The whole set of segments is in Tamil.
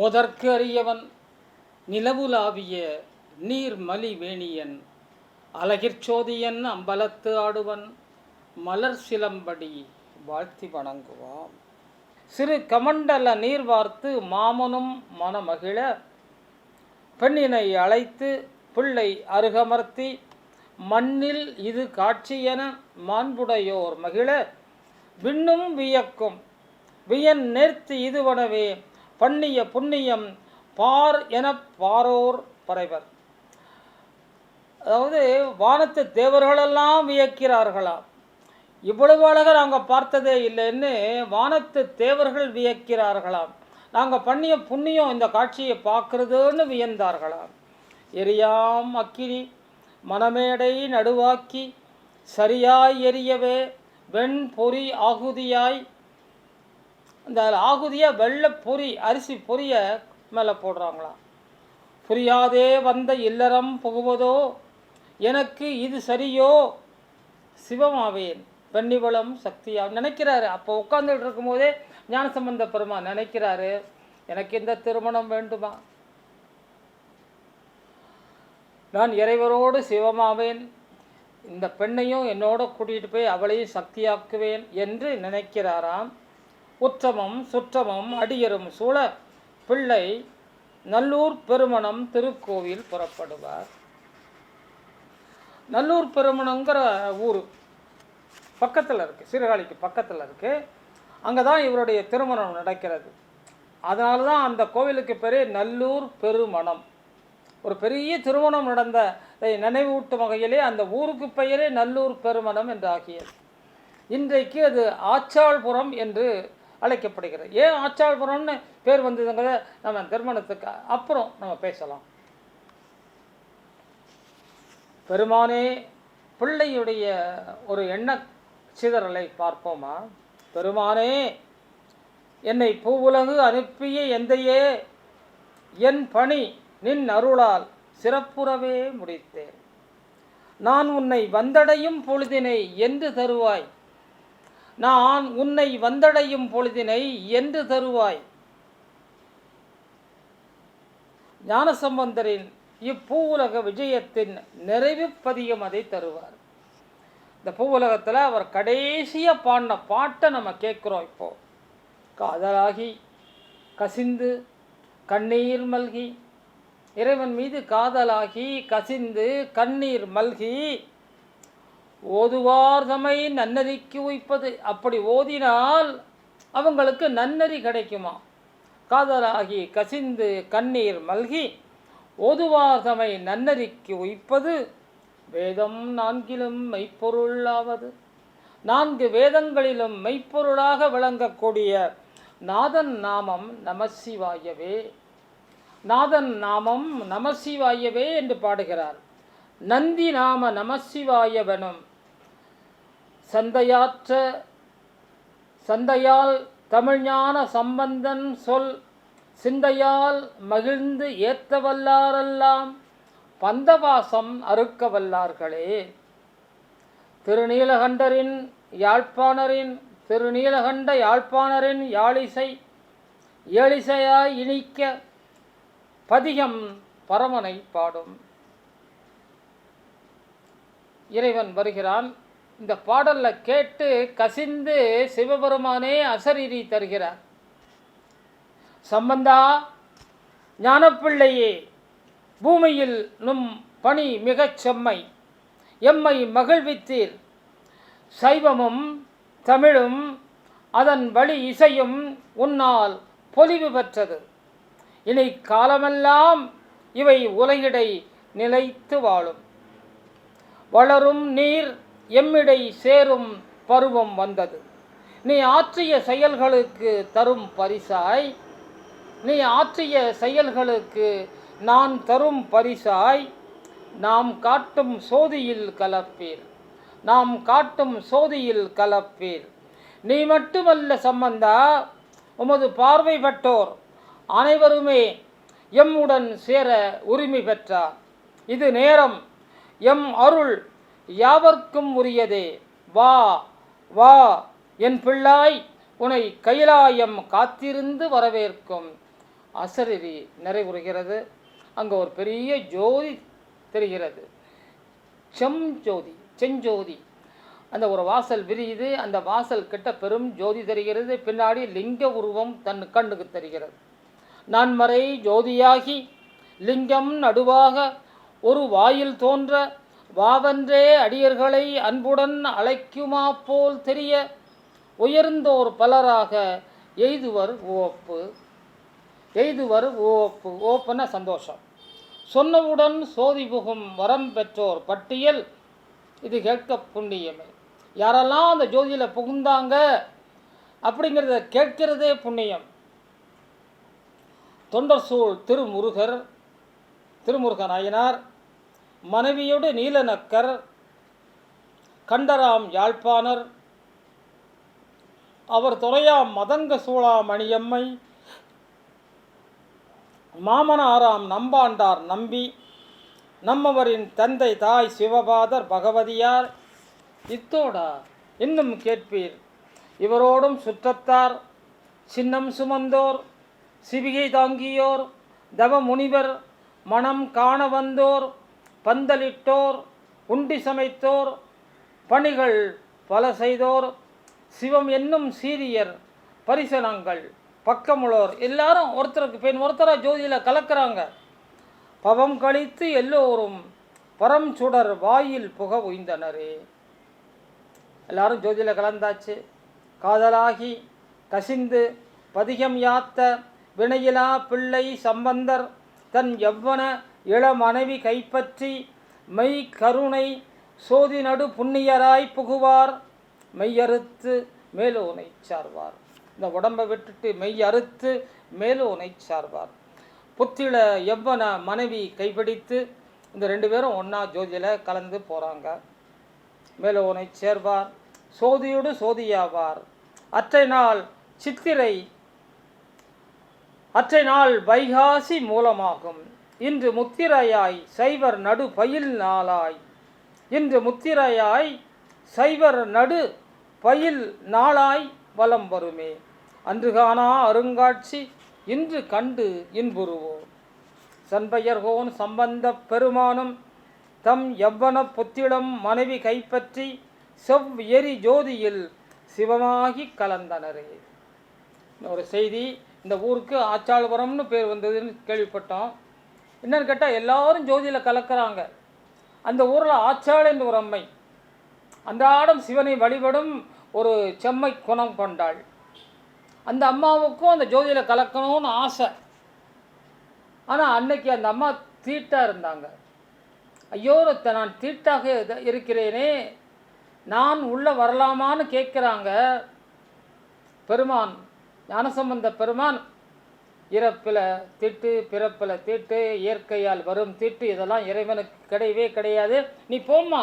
ஓதற்கு அறியவன் நிலவுலாவிய நீர்மலி வேணியன் அழகிற் அம்பலத்து ஆடுவன் மலர் சிலம்படி வாழ்த்தி வணங்குவான். சிறு கமண்டல நீர் வார்த்து மாமனும் மனமகிழ பெண்ணினை அழைத்து பிள்ளை அருகமர்த்தி மண்ணில் இது காட்சியென மாண்புடையோர் மகிழ விண்ணும் வியக்கும் வியன் நேர்த்து இதுவனவே பண்ணிய புண்ணியம் பார் என பாரோர் பறைவர். அதாவது வானத்து தேவர்களெல்லாம் வியக்கிறார்களாம். இவ்வளவு அழகாக நாங்கள் பார்த்ததே இல்லைன்னு வானத்து தேவர்கள் வியக்கிறார்களாம். நாங்கள் பண்ணிய புண்ணியம் இந்த காட்சியை பார்க்கறதுன்னு வியந்தார்களாம். எரியாம் அக்கினி மணமேடை நடுவாக்கி சரியாய் எரியவே வெண் பொறி ஆகுதியாய், இந்த ஆகுதியை வெள்ளை பொறி அரிசி பொரிய மேலே போடுறாங்களாம். புரியாதே வந்த இல்லறம் புகுவதோ எனக்கு இது சரியோ சிவமாவேன் பெண்ணிவளம் சக்தியா நினைக்கிறாரு. அப்போ உட்கார்ந்துட்டு இருக்கும்போதே ஞானசம்பந்த பெருமான் நினைக்கிறாரு, எனக்கு இந்த திருமணம் வேண்டுமா, நான் இறைவரோடு சிவமாவேன், இந்த பெண்ணையும் என்னோட கூட்டிகிட்டு போய் அவளையும் சக்தியாக்குவேன் என்று நினைக்கிறாராம். உற்றமும் சுற்றமும் அடியரும் சூழ பிள்ளை நல்லூர் பெருமணம் திருக்கோவில் புறப்படுவார். நல்லூர் பெருமணங்கிற ஊர் பக்கத்தில் இருக்குது, சீர்காழிக்கு பக்கத்தில் இருக்குது. அங்கே தான் இவருடைய திருமணம் நடக்கிறது. அதனால தான் அந்த கோவிலுக்கு பேர் நல்லூர் பெருமணம். ஒரு பெரிய திருமணம் நடந்த நினைவூட்டும் வகையிலே அந்த ஊருக்கு பெயரே நல்லூர் பெருமணம் என்று ஆகியது. இன்றைக்கு அது ஆச்சாள்புரம் என்று அழைக்கப்படுகிறது. ஏன் ஆச்சாள்புரம்னு பேர் வந்ததுங்கிறத நம்ம திருமணத்துக்கு அப்புறம் நம்ம பேசலாம். பெருமானே பிள்ளையுடைய ஒரு எண்ண சிதறலை பார்ப்போமா. பெருமானே என்னை பூவுலகு அனுப்பிய எந்தையே, என் பணி நின் அருளால் சிறப்புறவே முடித்தேன். நான் உன்னை வந்தடையும் பொழுதினை என்று தருவாய், நான் உன்னை வந்தடையும் பொழுதினை என்று தருவாய். ஞானசம்பந்தரின் இப்பூவுலக விஜயத்தின் நிறைவு பதியம் அதை தருவார். இந்த பூவுலகத்தில் அவர் கடைசியாக பாடின பாட்டை நம்ம கேட்குறோம். இப்போது காதலாகி கசிந்து கண்ணீர் மல்கி, இறைவன் மீது காதலாகி கசிந்து கண்ணீர் மல்கி ஓதுவார்தமை நன்னறிக்கு உய்ப்பது. அப்படி ஓதினால் அவங்களுக்கு நன்னறி கிடைக்குமா. காதலாகி கசிந்து கண்ணீர் மல்கி ஓதுவார்தமை நன்னறிக்கு உய்ப்பது வேதம் நான்கிலும் மெய்ப்பொருளாவது. 4 வேதங்களிலும் மெய்ப்பொருளாக விளங்கக்கூடிய நாதன் நாமம் நமசிவாயவே. நாதன் நாமம் நமசிவாயவே என்று பாடுகிறார். நந்தி நாம நமசிவாயவனும் சந்தையால் தமிழ்ஞான சம்பந்தன் சொல் சிந்தையால் மகிழ்ந்து ஏத்தவல்லாரெல்லாம் பந்தவாசம் அறுக்க வல்லார்களே. திருநீலகண்டரின் யாழ்ப்பாணரின் யாழிசை ஏழிசையாய் இனிக்க பதிகம் பரமனை பாடும். இறைவன் வருகிறான். இந்த பாடலில் கேட்டு கசிந்து சிவபெருமானே அசரீரி தருகிறார். சம்பந்தா, ஞானப்பிள்ளையே, பூமியில் நும் பணி மிகச் செம்மை, எம்மை மகிழ்வித்தீர். சைவமும் தமிழும் அதன் வழி இசையும் உன்னால் பொலிவு பெற்றது. இனி காலமெல்லாம் இவை உலகிடை நிலைத்து வாழும். வளரும் நீர் எம்மிடை சேரும் பருவம் வந்தது. நீ ஆற்றிய செயல்களுக்கு தரும் பரிசாய், நீ ஆற்றிய செயல்களுக்கு நான் தரும் பரிசாய் நாம் காட்டும் சோதியில் கலப்பீர், நாம் காட்டும் சோதியில் கலப்பீர். நீ மட்டுமல்ல சம்பந்தா, உமது பார்வை பட்டோர் அனைவருமே எம்முடன் சேர உரிமை பெற்றார். இது நேரம், எம் அருள் யாவர்க்கும் உரியதே. வா வா என் பிள்ளாய், உனை கைலாயம் காத்திருந்து வரவேற்கும். அசரீரி நிறைவுறுகிறது. அங்கே ஒரு பெரிய ஜோதி தெரிகிறது, செஞ்சோதி. அந்த ஒரு வாசல் விரியுது, அந்த வாசல் கிட்ட பெரும் ஜோதி தெரிகிறது. பின்னாடி லிங்க உருவம் தன் கண்ணுக்கு தெரிகிறது. நான்மறை ஜோதியாகி லிங்கம் நடுவாக ஒரு வாயில் தோன்ற வாவன்றே அடியர்களை அன்புடன் அழைக்குமா போல் தெரிய உயர்ந்தோர் பலராக எய்துவர் ஓப்பு. ஓப்புன்னா சந்தோஷம். சொன்னவுடன் சோதி புகும் வரம் பெற்றோர் பட்டியல் இது கேட்க புண்ணியமே. யாரெல்லாம் அந்த ஜோதியில் புகுந்தாங்க அப்படிங்கிறத கேட்கிறதே புண்ணியம். தொண்டர் சூழ் திருமுருக நாயனார், மனைவியோடு நீலநக்கர், கண்டராம் யாழ்ப்பாணர், அவர் துறையாம் மதங்க சூளாமணியம்மை, மாமனாராம் நம்பாண்டார் நம்பி, நம்மவரின் தந்தை தாய் சிவபாதர் பகவதியார், இத்தோடா இன்னும் கேட்பீர் இவரோடும் சுற்றத்தார், சின்னம் சுமந்தோர், சிவிகை தாங்கியோர், தவ முனிவர், மனம் காண வந்தோர், பந்தலிட்டோர், உண்டி சமைத்தோர், பணிகள் பல செய்தோர், சிவம் என்னும் சீரியர், பரிசனங்கள், பக்கமுளோர், எல்லாரும் ஒருத்தருக்கு பின் ஒருத்தராக ஜோதியில் கலக்கிறாங்க. பவம் கழித்து எல்லோரும் பரம் சுடர் வாயில் புக உய்ந்தனரே. எல்லாரும் ஜோதியில் கலந்தாச்சு. காதலாகி கசிந்து பதிகம் யாத்த வினையிலா பிள்ளை சம்பந்தர் தன் யவ்வன இள மனைவி கைப்பற்றி மெய் கருணை சோதி நடு புண்ணியராய் புகுவார், மெய்யறுத்து மேலோனை சார்வார். இந்த உடம்பை விட்டுட்டு மெய் அறுத்து மேலோனை சார்வார். புத்தில யவ்வன மனைவி கைப்பிடித்து இந்த 2 பேரும் ஒன்றா ஜோதியில் கலந்து போகிறாங்க. மேலோனை சேர்வார், சோதியோடு சோதியாவார். அற்றை நாள் வைகாசி மூலமாகும். இன்று முத்திரையாய் சைவர் நடு பயில் நாளாய், இன்று முத்திரையாய் சைவர் நடு பயில் நாளாய் வலம் வருமே. அன்று காணா அருங்காட்சி இன்று கண்டு இன்புறுவோம். சண்பையர்கோன் சம்பந்த பெருமானும் தம் யவ்வன புத்திடம் மனைவி கைப்பற்றி செவ் எரி ஜோதியில் சிவமாகி கலந்தனரே. ஒரு செய்தி, இந்த ஊருக்கு ஆச்சாள்புரம்னு பேர் வந்ததுன்னு கேள்விப்பட்டோம். என்னன்னு கேட்டால் எல்லாரும் ஜோதியில் கலக்கிறாங்க. அந்த ஊரில் ஆச்சாள் என்ற ஒரு அம்மை அன்றாடம் சிவனை வழிபடும் ஒரு செம்மை குணம் கொண்டாள். அந்த அம்மாவுக்கும் அந்த ஜோதியில் கலக்கணும்னு ஆசை. ஆனால் அன்னைக்கு அந்த அம்மா தீட்டாக இருந்தாங்க. ஐயோ, நான் தீட்டாக இருக்கிறேனே, நான் உள்ளே வரலாமான்னு கேட்குறாங்க. பெருமான், ஞானசம்பந்த பெருமான், இறப்பில் திட்டு பிறப்பில் திட்டு, இயற்கையால் வரும் திட்டு, இதெல்லாம் இறைவனுக்கு கிடையவே கிடையாது, நீ போம்மா,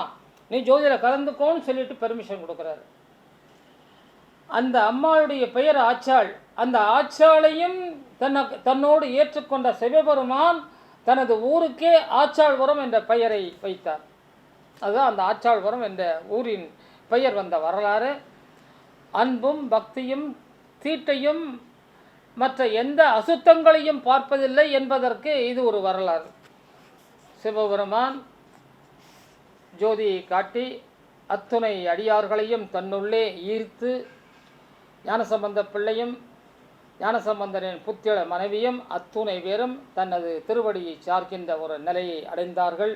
நீ ஜோதியில் கலந்துக்கோன்னு சொல்லிட்டு பெர்மிஷன் கொடுக்குறாரு. அந்த அம்மாளுடைய பெயர் ஆச்சாள். அந்த ஆச்சாளையும் தன்னோடு ஏற்றுக்கொண்ட சிவபெருமான் தனது ஊருக்கே ஆச்சாள்புரம் என்ற பெயரை வைத்தார். அதுதான் அந்த ஆச்சாள்புரம் என்ற ஊரின் பெயர் வந்த வரலாறு. அன்பும் பக்தியும் தீட்டையும் மற்ற எந்த அசுத்தங்களையும் பார்ப்பதில்லை என்பதற்கு இது ஒரு வரலாறு. சிவபெருமான் ஜோதியை காட்டி அத்துணை அடியார்களையும் தன்னுள்ளே ஈர்த்து, ஞானசம்பந்த பிள்ளையும் ஞானசம்பந்தனின் புத்திர மனைவியும் அத்துணை பேரும் தனது திருவடியை சார்க்கின்ற ஒரு நிலையை அடைந்தார்கள்.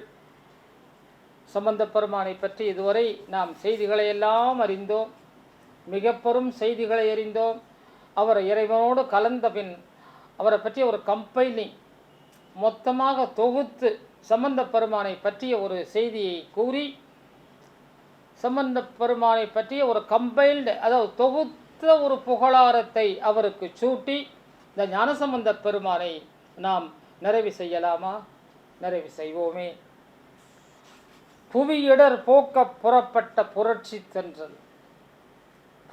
சம்பந்த பெருமானை பற்றி இதுவரை நாம் செய்திகளையெல்லாம் அறிந்தோம், மிக பெரும் செய்திகளை அறிந்தோம். அவர் இறைவனோடு கலந்த பின் அவரை பற்றிய ஒரு கம்பைலிங் மொத்தமாக தொகுத்து சம்பந்த பெருமானை பற்றிய ஒரு செய்தியை கூறி, சம்பந்த பெருமானை பற்றிய ஒரு கம்பைல்டு, அதாவது தொகுத்த ஒரு புகழாரத்தை அவருக்கு சூட்டி இந்த ஞானசம்பந்த பெருமானை நாம் நிறைவு செய்யலாமா? நிறைவு செய்வோமே. புவி இடர் போக்க புறப்பட்ட புரட்சி தென்றல்.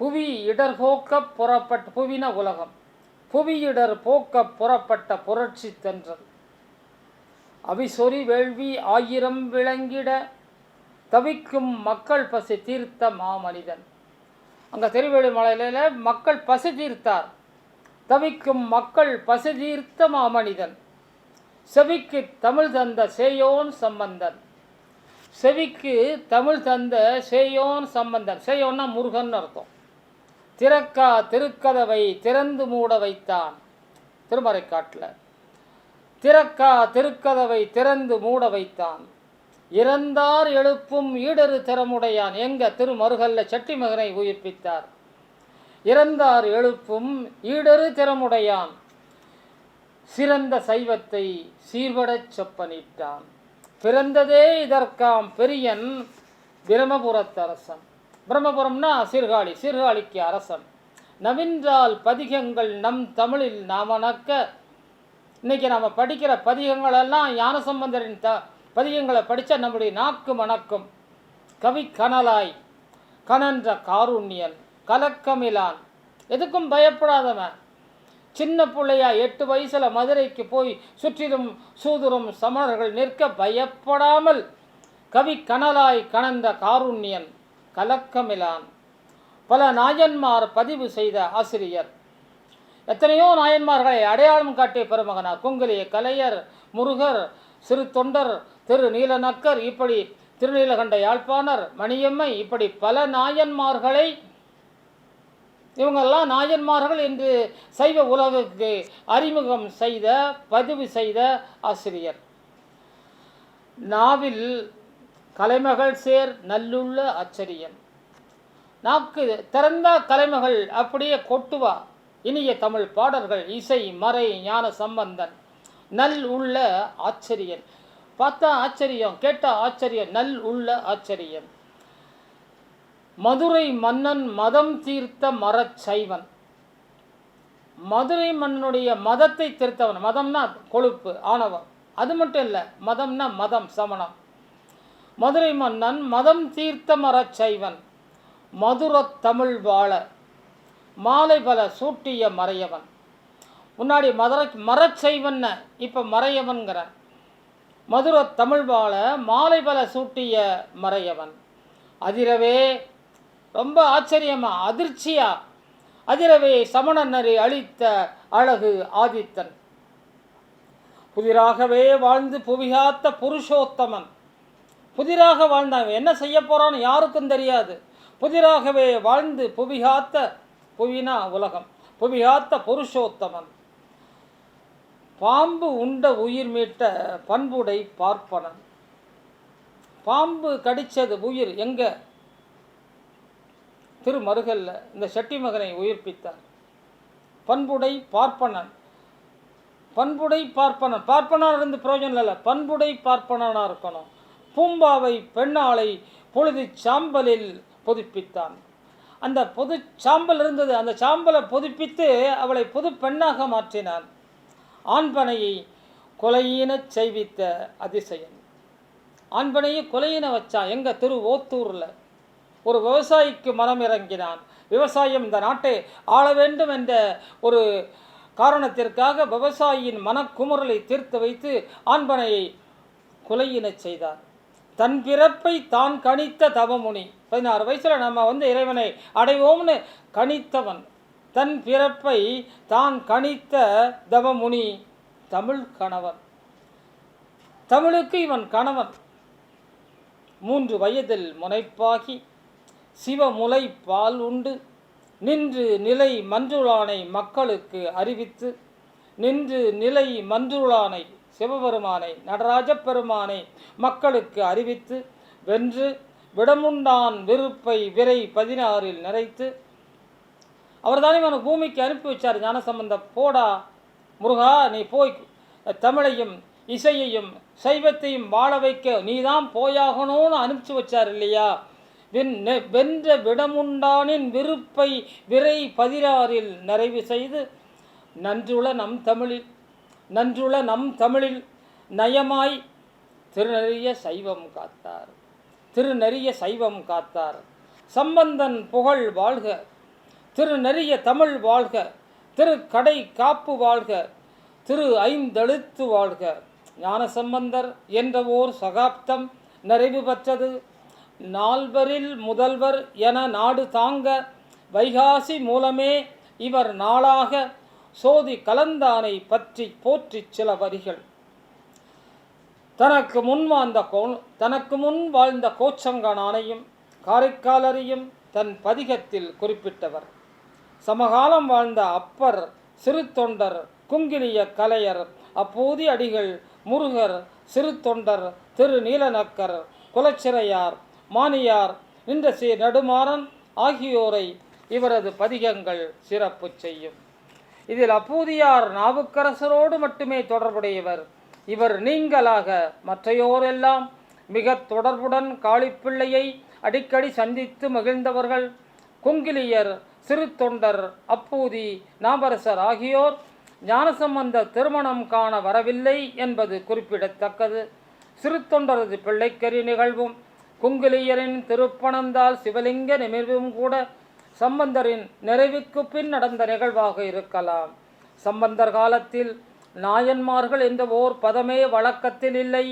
புவி இடர் போக்க புறப்பட்ட, புவின உலகம், புவியிடர் போக்க புறப்பட்ட புரட்சி தென்றல். அவிசொரி வேள்வி 1000 விளங்கிட தவிக்கும் மக்கள் பசி தீர்த்த மாமனிதன். அங்கே திருவேலி மலையில் மக்கள் பசி தீர்த்தார். தவிக்கும் மக்கள் பசி தீர்த்த மாமனிதன், செவிக்கு தமிழ் தந்த சேயோன் சம்பந்தன். செவிக்கு தமிழ் தந்த சேயோன் சம்பந்தன். சேயோன்னா முருகன் அர்த்தம். திறக்கா திருக்கதவை திறந்து மூட வைத்தான். திருமறைக்காட்டில் திறக்கா திருக்கதவை திறந்து மூட வைத்தான். இறந்தார் எழுப்பும் ஈடரு திறமுடையான். எங்க திருமருகல்ல செட்டிமகனை உயிர்ப்பித்தார். இறந்தார் எழுப்பும் ஈடரு திறமுடையான், சிறந்த சைவத்தை சீர்படச் சொப்பனிட்டான். பிறந்ததே இதற்காம் பெரியன் பிரமபுரத்து அரசன். பிரம்மபுரம்னா சீர்காழி, சீர்காழிக்கு அரசன். நவின்றால் பதிகங்கள் நம் தமிழில் நாமணக்க. இன்னைக்கு நாம் படிக்கிற பதிகங்களெல்லாம் ஞானசம்பந்தரின் பதிகங்களை படித்தா நம்முடைய நாக்கு மணக்கும். கவி கனலாய் கனன்ற காருண்யன் கலக்கமிலான், எதுக்கும் பயப்படாதவன். சின்ன பிள்ளையா 8 வயசில் மதுரைக்கு போய் சுற்றிலும் சூதுரும் சமணர்கள் நிற்க பயப்படாமல் கவி கனலாய் கனன்ற காருண்யன் கலக்கமிலான். பல நாயன்மார் பதிவு செய்த ஆசிரியர். எத்தனையோ நாயன்மார்களை அடையாளம் காட்டிய பெருமகனார். குங்குலிய கலையர், முருகர், சிறு தொண்டர், திரு நீலநக்கர், இப்படி திருநீலகண்ட யாழ்ப்பாணர், மணியம்மை, இப்படி பல நாயன்மார்களை, இவங்கெல்லாம் நாயன்மார்கள் என்று சைவ உலகுக்கு அறிமுகம் செய்த பதிவு செய்த ஆசிரியர். நாவில் கலைமகள் சேர் நல்லுள்ள ஆச்சரியன். நாக்கு திறந்த கலைமகள் அப்படியே கொட்டுவா. இனிய தமிழ் பாடல்கள், இசை, மறை, ஞான சம்பந்தன். நல் உள்ள ஆச்சரியன். பார்த்தா ஆச்சரியம், கேட்டா ஆச்சரியம். நல் உள்ள ஆச்சரியன். மதுரை மன்னன் மதம் தீர்த்த மரச்சைவன். மதுரை மன்னனுடைய மதத்தை தீர்த்தவன். மதம்னா கொழுப்பு, ஆணவம். அது மட்டும் இல்லை, மதம்னா மதம், சமணம். மதுரை மன்னன் மதம் தீர்த்த மரச்சைவன். மதுரத் தமிழ் வாழ மாலை பல சூட்டிய மறையவன். முன்னாடி மரச்சைவன், இப்போ மறையவன்கிற. மதுரத் தமிழ் வாழ மாலை பல சூட்டிய மறையவன். அதிரவே, ரொம்ப ஆச்சரியமா, அதிர்ச்சியா, அதிரவே சமணனரை அளித்த அழகு ஆதித்தன். புதிராகவே வாழ்ந்து புவிகாத்த புருஷோத்தமன். புதிராக வாழ்ந்தான். என்ன செய்ய போறான்னு யாருக்கும் தெரியாது. புதிராகவே வாழ்ந்து புவிகாத்த, புவினா உலகம், புவிகாத்த புருஷோத்தமன். பாம்பு உண்ட உயிர் மீட்ட பண்புடை பார்ப்பனன். பாம்பு கடிச்சது உயிர் எங்க? திருமருகல்ல இந்த செட்டிமகனை உயிர்ப்பித்தார். பண்புடை பார்ப்பனன். பண்புடை பார்ப்பனன். பார்ப்பனாக இருந்து பிரயோஜனம் இல்லை, பண்புடை பார்ப்பனாக இருக்கணும். பூம்பாவை பெண்ணாளை பொழுது சாம்பலில் புதுப்பித்தான். அந்த பொது சாம்பல் இருந்தது, அந்த சாம்பலை புதுப்பித்து அவளை புது பெண்ணாக மாற்றினான். ஆண்பனையை கொலையினச் செய்வித்த அதிசயன். ஆண்பனையை கொலையின வச்சான். எங்க? திரு ஓத்தூரில் ஒரு விவசாயிக்கு மனம் இறங்கினான். விவசாயம் இந்த நாட்டை ஆள வேண்டும் என்ற ஒரு காரணத்திற்காக விவசாயியின் மனக்குமுறலை தீர்த்து வைத்து ஆண்பனையை கொலையினச் செய்தார். தன் பிறப்பை தான் கணித்த தவமுனி. 16 வயசில் நம்ம இறைவனை அடைவோம்னு கணித்தவன். தன் பிறப்பை தான் கணித்த தவமுனி தமிழ் கணவன். தமிழுக்கு இவன் கணவன். 3 வயதில் முனைப்பாகி சிவமுலை பால் உண்டு நின்று நிலை மன்றுளானை மக்களுக்கு அறிவித்து, நின்று நிலை மன்றுளானை சிவபெருமானை, நடராஜ பெருமானை மக்களுக்கு அறிவித்து, வென்று விடமுண்டான் விருப்பை விரை 16 நிறைத்து. அவர் தானே இவனுக்கு பூமிக்கு அனுப்பி வச்சார். ஞானசம்பந்த போடா முருகா, நீ போய் தமிழையும் இசையையும் சைவத்தையும் வாழ வைக்க நீதான் போயாகணும்னு அனுப்பிச்சு வச்சார் இல்லையா? வென்ற விடமுண்டானின் விருப்பை விரை 16 நிறைவு செய்து, நன்றுள நம் தமிழில், நன்றுள நம் தமிழில் நயமாய் திருநெறிய சைவம் காத்தார். திருநெறிய சைவம் காத்தார். சம்பந்தன் புகழ் வாழ்க, திருநெறிய தமிழ் வாழ்க, திரு கடை காப்பு வாழ்க, திரு ஐந்தெழுத்து வாழ்க. ஞானசம்பந்தர் என்ற ஓர் சகாப்தம் நிறைவு பெற்றது. நால்வரில் முதல்வர் என நாடு தாங்க வைகாசி மூலமே இவர் நாளாக சோதி கலந்தானை பற்றி போற்றி சில வரிகள். தனக்கு முன் வாழ்ந்த கோச்சங்கானையும் காரைக்காலரையும் தன் பதிகத்தில் குறிப்பிட்டவர். சமகாலம் வாழ்ந்த அப்பர், சிறு தொண்டர், குங்கிலிய கலையர், அப்போதி அடிகள், முருகர், சிறு தொண்டர், திரு நீலநக்கர், குலச்சிறையார், மானியார், நின்ற சி நெடுமாறன் ஆகியோரை இவரது பதிகங்கள் சிறப்பு செய்யும். இதில் அப்பூதியார் நாவுக்கரசரோடு மட்டுமே தொடர்புடையவர். இவர் நீங்களாக மற்றையோரெல்லாம் மிக தொடர்புடன் காளிப்பிள்ளையை அடிக்கடி சந்தித்து மகிழ்ந்தவர்கள். குங்கிலியர், சிறு தொண்டர், அப்பூதி, நாவரசர் ஆகியோர் ஞானசம்பந்த திருமணம் காண வரவில்லை என்பது குறிப்பிடத்தக்கது. சிறு தொண்டரது பிள்ளைக்கறி நிகழ்வும் குங்கிலியரின் திருப்பணந்தால் சிவலிங்க நிமிர்வும் கூட சம்பந்தரின் நிறைவுக்கு பின் நடந்த நிகழ்வாக இருக்கலாம். சம்பந்தர் காலத்தில் நாயன்மார்கள் என்ற ஓர் பதமே வழக்கத்தில் இல்லை.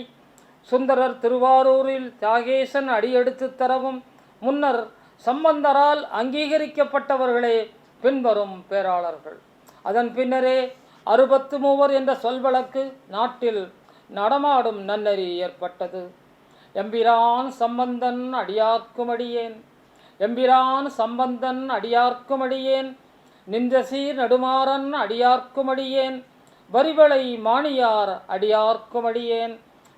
சுந்தரர் திருவாரூரில் தியாகேசன் அடியெடுத்து தரவும் முன்னர் சம்பந்தரால் அங்கீகரிக்கப்பட்டவர்களே பின்வரும் பேராளர்கள். அதன் பின்னரே 63 என்ற சொல்வழக்கு நாட்டில் நடமாடும் நன்னெறி ஏற்பட்டது. எம்பிரான் சம்பந்தன் அடியார்க்குமடியேன், எம்பிரான் சம்பந்தன் அடியார்க்குமடியேன், நின்ற சீர் நெடுமாறன் அடியார்க்குமடியேன், வரிவளை மாணியார் அடியார்க்குமடியேன்,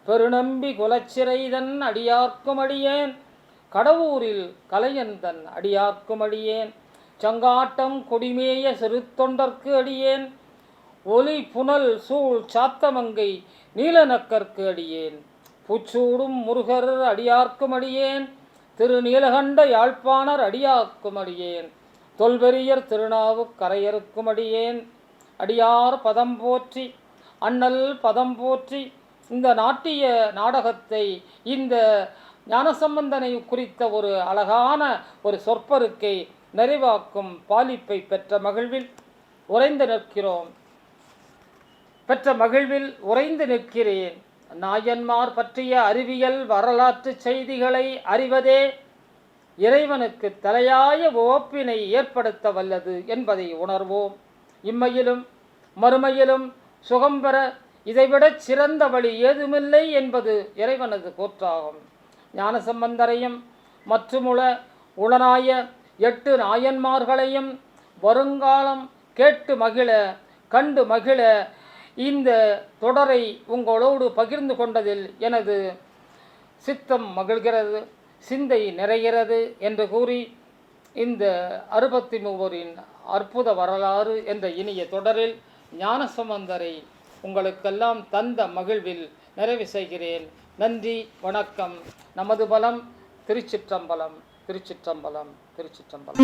பெருநம்பி குலச்சிறைதன் அடியார்க்குமடியேன், கடவுரில் கலையந்தன் அடியார்க்குமடியேன், சங்காட்டம் கொடிமேய சிறு தொண்டர்க்கு அடியேன், ஒலி புனல் சூழ் சாத்தமங்கை நீலநக்கர்க்கு அடியேன், பூச்சூடும் முருகர் அடியார்க்கும் அடியேன், திரு நீலகண்ட யாழ்ப்பாணர் அடியார்க்கும் அடியேன், தொல்வெறியர் திருநாவுக்கரையருக்கும் அடியேன், அடியார் பதம் போற்றி அண்ணல் பதம் போற்றி. இந்த நாட்டிய நாடகத்தை, இந்த ஞானசம்பந்தனை குறித்த ஒரு அழகான ஒரு சொற்பருக்கை நிறைவாக்கும் பாலிப்பை பெற்ற மகிழ்வில் உறைந்து நிற்கிறேன். நாயன்மார் பற்றிய அறிவியல் வரலாற்று செய்திகளை அறிவதே இறைவனுக்கு தலையாய உவப்பினை ஏற்படுத்த வல்லது என்பதை உணர்வோம். இம்மையிலும் மறுமையிலும் சுகம் பெற இதைவிடச் சிறந்த வழி ஏதுமில்லை என்பது இறைவனது கூற்றாகும். ஞானசம்பந்தரையும் மற்றுமுள்ள உளனாய 8 நாயன்மார்களையும் வருங்காலம் கேட்டு மகிழ கண்டு மகிழ இந்த தொடரை உங்களோடு பகிர்ந்து கொண்டதில் எனது சித்தம் மகிழ்கிறது, சிந்தை நிறைகிறது என்று கூறி இந்த 63 அற்புத வரலாறு என்ற இனிய தொடரில் ஞானசம்பந்தரை உங்களுக்கெல்லாம் தந்த மகிழ்வில் நிறைவு செய்கிறேன். நன்றி, வணக்கம். நமது பலம் திருச்சிற்றம்பலம், திருச்சிற்றம்பலம், திருச்சிற்றம்பலம்.